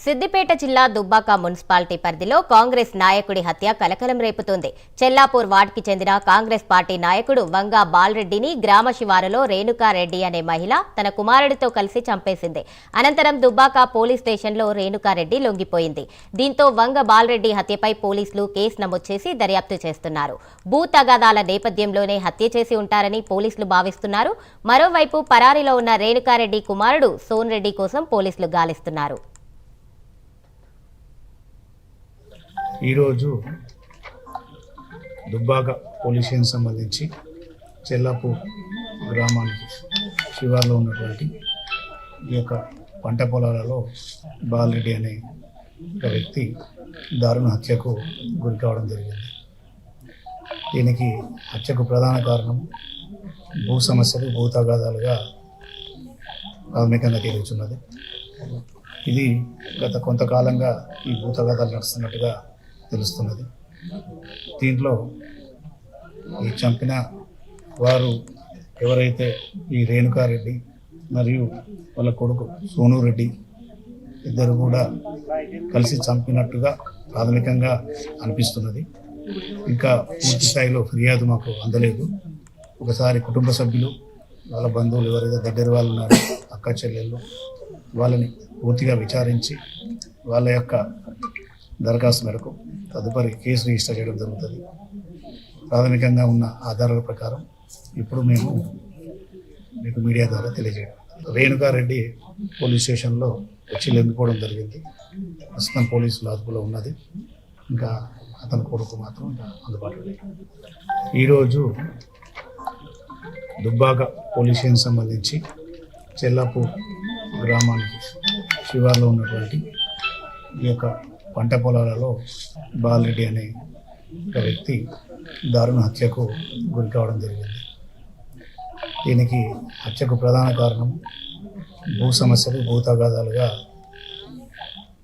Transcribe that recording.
సిద్దిపేట జిల్లా దుబ్బాక మున్సిపాలిటీ పరిధిలో కాంగ్రెస్ నాయకుడి హత్య కలకలం రేపుతోంది. చెల్లాపూర్ వార్డుకి చెందిన కాంగ్రెస్ పార్టీ నాయకుడు వంగ బాలరెడ్డిని గ్రామ శివారులో రేణుకారెడ్డి అనే మహిళ తన కుమారుడితో కలిసి చంపేసింది. అనంతరం దుబ్బాక పోలీస్ స్టేషన్లో రేణుకారెడ్డి లొంగిపోయింది. దీంతో వంగ బాలరెడ్డి హత్యపై పోలీసులు కేసు నమోదు చేసి దర్యాప్తు చేస్తున్నారు. భూ తగాదాల నేపథ్యంలోనే హత్య చేసి ఉంటారని పోలీసులు భావిస్తున్నారు. మరోవైపు పరారీలో ఉన్న రేణుకారెడ్డి కుమారుడు సోన్ రెడ్డి కోసం పోలీసులు గాలిస్తున్నారు. ఈరోజు దుబ్బాక పోలీస్ స్టేషన్ సంబంధించి చెల్లాపూర్ గ్రామానికి శివార్లో ఉన్నటువంటి ఈ యొక్క పంట పొలాలలో బాలరెడ్డి అనే ఒక వ్యక్తి దారుణ హత్యకు గురి కావడం జరిగింది. దీనికి హత్యకు ప్రధాన కారణం భూ సమస్యలు, భూ తగాదాలుగా ప్రాథమికంగా తేలుచున్నది. ఇది గత కొంతకాలంగా ఈ భూ తగాదాలు నడుస్తున్నట్టుగా తెలుస్తున్నది. దీంట్లో ఈ చంపిన వారు ఎవరైతే ఈ రేణుకారెడ్డి మరియు వాళ్ళ కొడుకు సోను రెడ్డి ఇద్దరు కూడా కలిసి చంపినట్టుగా ప్రాథమికంగా అనిపిస్తున్నది. ఇంకా పూర్తి స్థాయిలో ఫిర్యాదు మాకు అందలేదు. ఒకసారి కుటుంబ సభ్యులు, వాళ్ళ బంధువులు ఎవరైతే దగ్గర వాళ్ళు ఉన్నారో, అక్క చెల్లెళ్ళు, వాళ్ళని పూర్తిగా విచారించి వాళ్ళ యొక్క దరఖాస్తు మేరకు తదుపరి కేసు రిజిస్టర్ చేయడం జరుగుతుంది. ప్రాథమికంగా ఉన్న ఆధారాల ప్రకారం ఇప్పుడు మేము మీకు మీడియా ద్వారా తెలియజేయడం. రేణుకారెడ్డి పోలీస్ స్టేషన్లో వచ్చి లొంగిపోవడం జరిగింది. ప్రస్తుతం పోలీసుల అదుపులో ఉన్నది. ఇంకా అతని కొడుకు మాత్రం ఇంకా అందుబాటులో లేదు. ఈరోజు దుబ్బాక పోలీస్ స్టేషన్ సంబంధించి చెల్లాపూర్ గ్రామానికి శివార్లో ఉన్నటువంటి ఈ యొక్క పంట పొలాలలో బాలరెడ్డి అనే ఒక వ్యక్తి దారుణ హత్యకు గురి కావడం జరిగింది. దీనికి హత్యకు ప్రధాన కారణం భూ సమస్యలు, భూ తగాదాలుగా